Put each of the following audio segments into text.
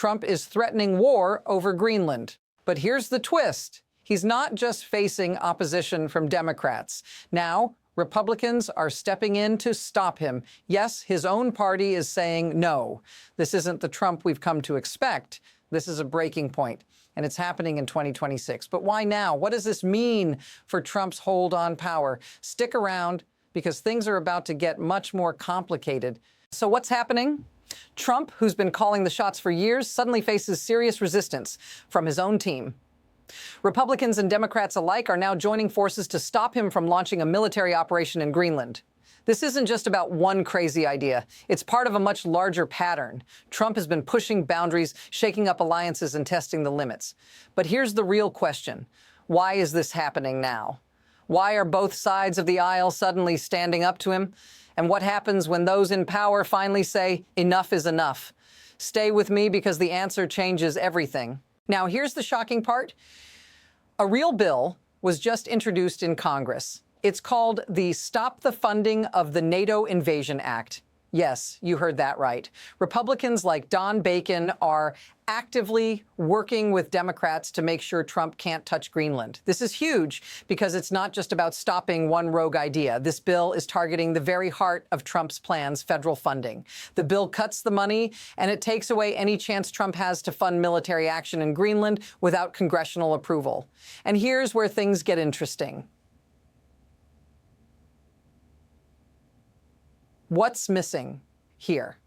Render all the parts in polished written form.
Trump is threatening war over Greenland. But here's the twist. He's not just facing opposition from Democrats. Now, Republicans are stepping in to stop him. Yes, his own party is saying no. This isn't the Trump we've come to expect. This is a breaking point, and it's happening in 2026. But why now? What does this mean for Trump's hold on power? Stick around, because things are about to get much more complicated. So what's happening? Trump, who's been calling the shots for years, suddenly faces serious resistance from his own team. Republicans and Democrats alike are now joining forces to stop him from launching a military operation in Greenland. This isn't just about one crazy idea. It's part of a much larger pattern. Trump has been pushing boundaries, shaking up alliances, and testing the limits. But here's the real question. Why is this happening now? Why are both sides of the aisle suddenly standing up to him? And what happens when those in power finally say, enough is enough? Stay with me, because the answer changes everything. Now, here's the shocking part. A real bill was just introduced in Congress. It's called the Stop the Funding of the NATO Invasion Act. Yes, you heard that right. Republicans like Don Bacon are actively working with Democrats to make sure Trump can't touch Greenland. This is huge because it's not just about stopping one rogue idea. This bill is targeting the very heart of Trump's plans, federal funding. The bill cuts the money, and it takes away any chance Trump has to fund military action in Greenland without congressional approval. And here's where things get interesting. What's missing here?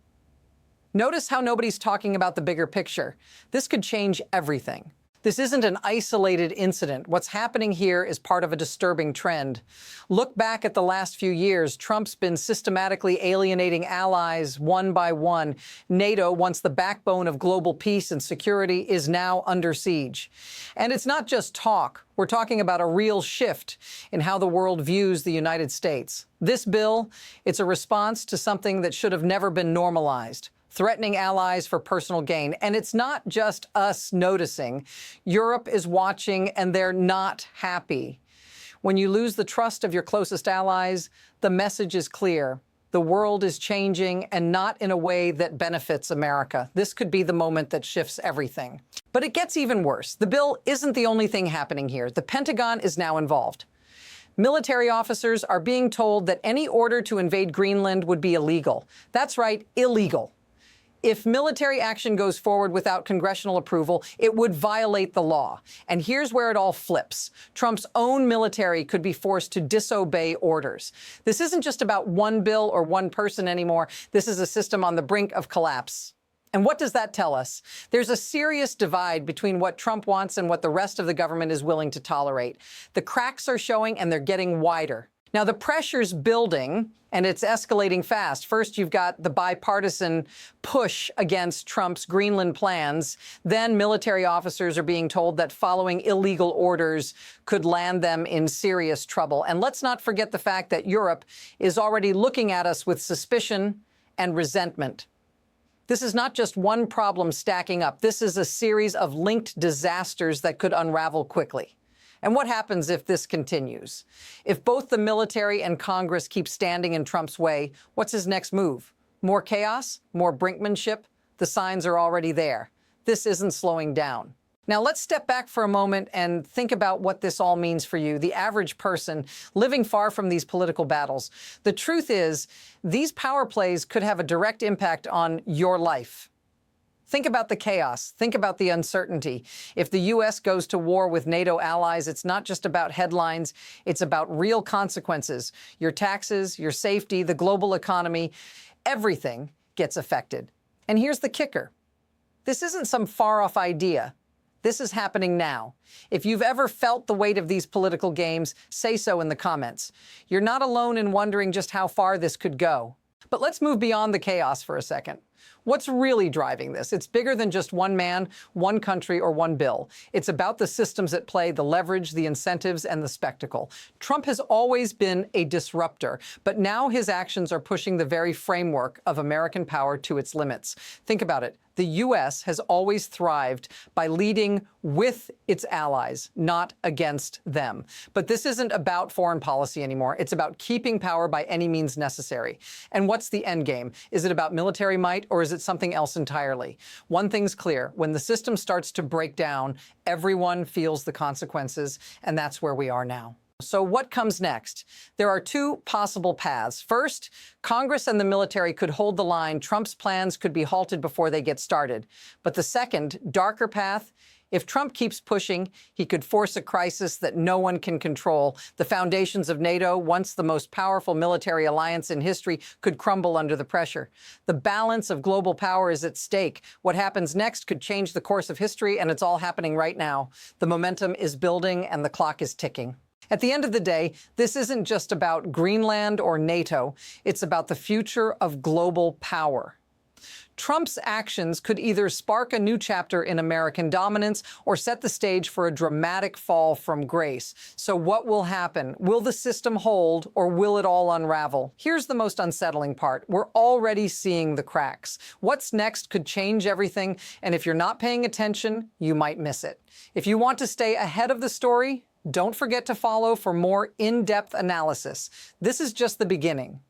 Notice how nobody's talking about the bigger picture. This could change everything. This isn't an isolated incident. What's happening here is part of a disturbing trend. Look back at the last few years. Trump's been systematically alienating allies one by one. NATO, once the backbone of global peace and security, is now under siege. And it's not just talk. We're talking about a real shift in how the world views the United States. This bill, it's a response to something that should have never been normalized. Threatening allies for personal gain. And it's not just us noticing. Europe is watching, and they're not happy. When you lose the trust of your closest allies, the message is clear. The world is changing, and not in a way that benefits America. This could be the moment that shifts everything. But it gets even worse. The bill isn't the only thing happening here. The Pentagon is now involved. Military officers are being told that any order to invade Greenland would be illegal. That's right, illegal. If military action goes forward without congressional approval, it would violate the law. And here's where it all flips. Trump's own military could be forced to disobey orders. This isn't just about one bill or one person anymore. This is a system on the brink of collapse. And what does that tell us? There's a serious divide between what Trump wants and what the rest of the government is willing to tolerate. The cracks are showing, and they're getting wider. Now, the pressure's building, and it's escalating fast. First, you've got the bipartisan push against Trump's Greenland plans. Then military officers are being told that following illegal orders could land them in serious trouble. And let's not forget the fact that Europe is already looking at us with suspicion and resentment. This is not just one problem stacking up. This is a series of linked disasters that could unravel quickly. And what happens if this continues? If both the military and Congress keep standing in Trump's way, what's his next move? More chaos? More brinkmanship? The signs are already there. This isn't slowing down. Now, let's step back for a moment and think about what this all means for you, the average person living far from these political battles. The truth is, these power plays could have a direct impact on your life. Think about the chaos. Think about the uncertainty. If the U.S. goes to war with NATO allies, it's not just about headlines. It's about real consequences. Your taxes, your safety, the global economy, everything gets affected. And here's the kicker. This isn't some far-off idea. This is happening now. If you've ever felt the weight of these political games, say so in the comments. You're not alone in wondering just how far this could go. But let's move beyond the chaos for a second. What's really driving this? It's bigger than just one man, one country, or one bill. It's about the systems at play, the leverage, the incentives, and the spectacle. Trump has always been a disruptor, but now his actions are pushing the very framework of American power to its limits. Think about it. The U.S. has always thrived by leading with its allies, not against them. But this isn't about foreign policy anymore. It's about keeping power by any means necessary. And what's the end game? Is it about military might, or is it it something else entirely. One thing's clear: when the system starts to break down, everyone feels the consequences, and that's where we are now. So what comes next? There are two possible paths. First, Congress and the military could hold the line. Trump's plans could be halted before they get started. But the second, darker path: if Trump keeps pushing, he could force a crisis that no one can control. The foundations of NATO, once the most powerful military alliance in history, could crumble under the pressure. The balance of global power is at stake. What happens next could change the course of history, and it's all happening right now. The momentum is building, and the clock is ticking. At the end of the day, this isn't just about Greenland or NATO. It's about the future of global power. Trump's actions could either spark a new chapter in American dominance or set the stage for a dramatic fall from grace. So what will happen? Will the system hold, or will it all unravel? Here's the most unsettling part. We're already seeing the cracks. What's next could change everything, and if you're not paying attention, you might miss it. If you want to stay ahead of the story, don't forget to follow for more in-depth analysis. This is just the beginning.